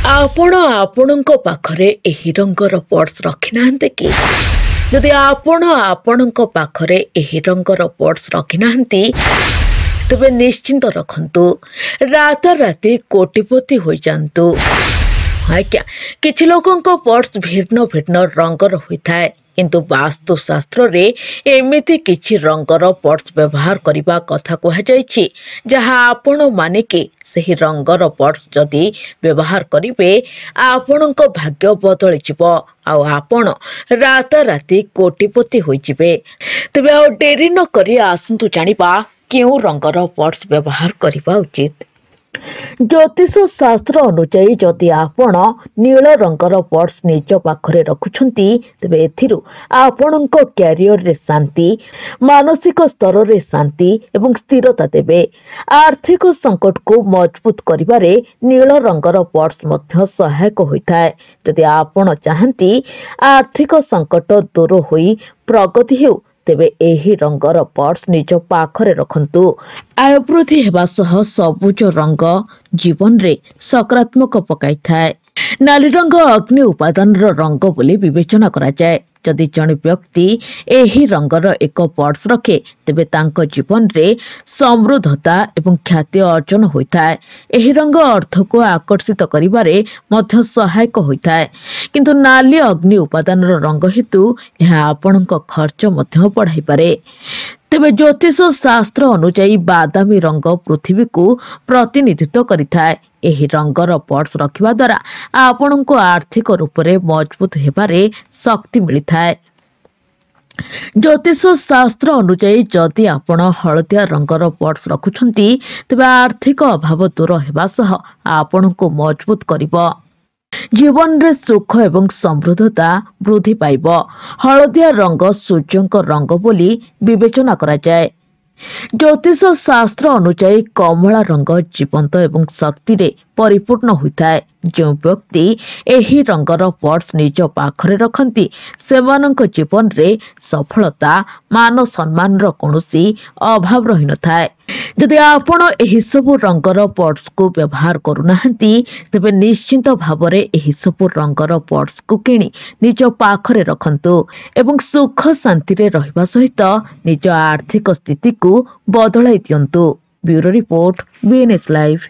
ଆପଣ ଆପଣଙ୍କ ପାଖରେ ଏହି ରଙ୍ଗର ପର୍ସ ରଖିନାହାନ୍ତି କି? ଯଦି ଆପଣ ଆପଣଙ୍କ ପାଖରେ ଏହି ରଙ୍ଗର ପର୍ସ ରଖିନାହାନ୍ତି ତେବେ ନିଶ୍ଚିନ୍ତ ରଖନ୍ତୁ, ରାତାରାତି କୋଟିପତି ହୋଇଯାଆନ୍ତୁ। ଆଜ୍ଞା, କିଛି ଲୋକଙ୍କ ପର୍ସ ଭିନ୍ନ ଭିନ୍ନ ରଙ୍ଗର ହୋଇଥାଏ, କିନ୍ତୁ ବାସ୍ତୁଶାସ୍ତ୍ରରେ ଏମିତି କିଛି ରଙ୍ଗର ପର୍ସ ବ୍ୟବହାର କରିବା କଥା କୁହାଯାଇଛି ଯାହା ଆପଣମାନେ କି ସେହି ରଙ୍ଗର ପର୍ସ ଯଦି ବ୍ୟବହାର କରିବେ ଆପଣଙ୍କ ଭାଗ୍ୟ ବଦଳିଯିବ ଆଉ ଆପଣ ରାତାରାତି କୋଟିପତି ହୋଇଯିବେ। ତେବେ ଆଉ ଡେରି ନ କରି ଆସନ୍ତୁ ଜାଣିବା କେଉଁ ରଙ୍ଗର ପର୍ସ ବ୍ୟବହାର କରିବା ଉଚିତ। ଜ୍ୟୋତିଷ ଶାସ୍ତ୍ର ଅନୁଯାୟୀ ଯଦି ଆପଣ ନୀଳ ରଙ୍ଗର ପର୍ସ ନିଜ ପାଖରେ ରଖୁଛନ୍ତି ତେବେ ଏଥିରୁ ଆପଣଙ୍କ କ୍ୟାରିୟରରେ ଶାନ୍ତି, ମାନସିକ ସ୍ତରରେ ଶାନ୍ତି ଏବଂ ସ୍ଥିରତା ଦେବେ। ଆର୍ଥିକ ସଙ୍କଟକୁ ମଜବୁତ କରିବାରେ ନୀଳ ରଙ୍ଗର ପର୍ସ ମଧ୍ୟ ସହାୟକ ହୋଇଥାଏ। ଯଦି ଆପଣ ଚାହାନ୍ତି ଆର୍ଥିକ ସଙ୍କଟ ଦୂର ହୋଇ ପ୍ରଗତି ହେଉ ତେବେ ଏହି ରଙ୍ଗର ପର୍ସ ନିଜ ପାଖରେ ରଖନ୍ତୁ। ଆୟ ବୃଦ୍ଧି ହେବା ସହ ସବୁଜ ରଙ୍ଗ ଜୀବନରେ ସକାରାତ୍ମକ ପକାଇଥାଏ। ନାଲି ରଙ୍ଗ ଅଗ୍ନି ଉପାଦାନର ରଙ୍ଗ ବୋଲି ବିବେଚନା କରାଯାଏ। ଯଦି ଜଣେ ବ୍ୟକ୍ତି ଏହି ରଙ୍ଗର ଏକ ପର୍ସ ରଖେ ତେବେ ତାଙ୍କ ଜୀବନରେ ସମୃଦ୍ଧତା ଏବଂ ଖ୍ୟାତି ଅର୍ଜନ ହୋଇଥାଏ। ଏହି ରଙ୍ଗ ଅର୍ଥକୁ ଆକର୍ଷିତ କରିବାରେ ମଧ୍ୟ ସହାୟକ ହୋଇଥାଏ, କିନ୍ତୁ ନାଲି ଅଗ୍ନି ଉପାଦାନର ରଙ୍ଗ ହେତୁ ଏହା ଆପଣଙ୍କ ଖର୍ଚ୍ଚ ମଧ୍ୟ ବଢ଼ାଇପାରେ। ତେବେ ଜ୍ୟୋତିଷ ଶାସ୍ତ୍ର ଅନୁଯାୟୀ ବାଦାମୀ ରଙ୍ଗ ପୃଥିବୀକୁ ପ୍ରତିନିଧିତ୍ୱ କରିଥାଏ। ଏହି ରଙ୍ଗର ପର୍ସ ରଖିବା ଦ୍ୱାରା ଆପଣଙ୍କୁ ଆର୍ଥିକ ରୂପରେ ମଜବୁତ ହେବାରେ ଶକ୍ତି ମିଳିଥାଏ। ଜ୍ୟୋତିଷ ଶାସ୍ତ୍ର ଅନୁଯାୟୀ ଯଦି ଆପଣ ହଳଦିଆ ରଙ୍ଗର ପର୍ସ ରଖୁଛନ୍ତି ତେବେ ଆର୍ଥିକ ଅଭାବ ଦୂର ହେବା ସହ ଆପଣଙ୍କୁ ମଜବୁତ କରିବ। ଜୀବନରେ ସୁଖ ଏବଂ ସମୃଦ୍ଧତା ବୃଦ୍ଧି ପାଇବ। ହଳଦିଆ ରଙ୍ଗ ସୂର୍ଯ୍ୟଙ୍କ ରଙ୍ଗ ବୋଲି ବିବେଚନା କରାଯାଏ। ଜ୍ୟୋତିଷ ଶାସ୍ତ୍ର ଅନୁଯାୟୀ କମଳା ରଙ୍ଗ ଜୀବନ୍ତ ଏବଂ ଶକ୍ତିରେ ପରିପୂର୍ଣ୍ଣ ହୋଇଥାଏ। ଯେଉଁ ବ୍ୟକ୍ତି ଏହି ରଙ୍ଗର ପର୍ସ ନିଜ ପାଖରେ ରଖନ୍ତି ସେମାନଙ୍କ ଜୀବନରେ ସଫଳତା, ମାନ ସମ୍ମାନର କୌଣସି ଅଭାବ ରହିନଥାଏ। ଯଦି ଆପଣ ଏହିସବୁ ରଙ୍ଗର ପର୍ସକୁ ବ୍ୟବହାର କରୁନାହାନ୍ତି ତେବେ ନିଶ୍ଚିତ ଭାବରେ ଏହିସବୁ ରଙ୍ଗର ପର୍ସକୁ କିଣି ନିଜ ପାଖରେ ରଖନ୍ତୁ ଏବଂ ସୁଖ ଶାନ୍ତିରେ ରହିବା ସହିତ ନିଜ ଆର୍ଥିକ ସ୍ଥିତିକୁ ବଦଳାଇ ଦିଅନ୍ତୁ। Bureau report, BNS live.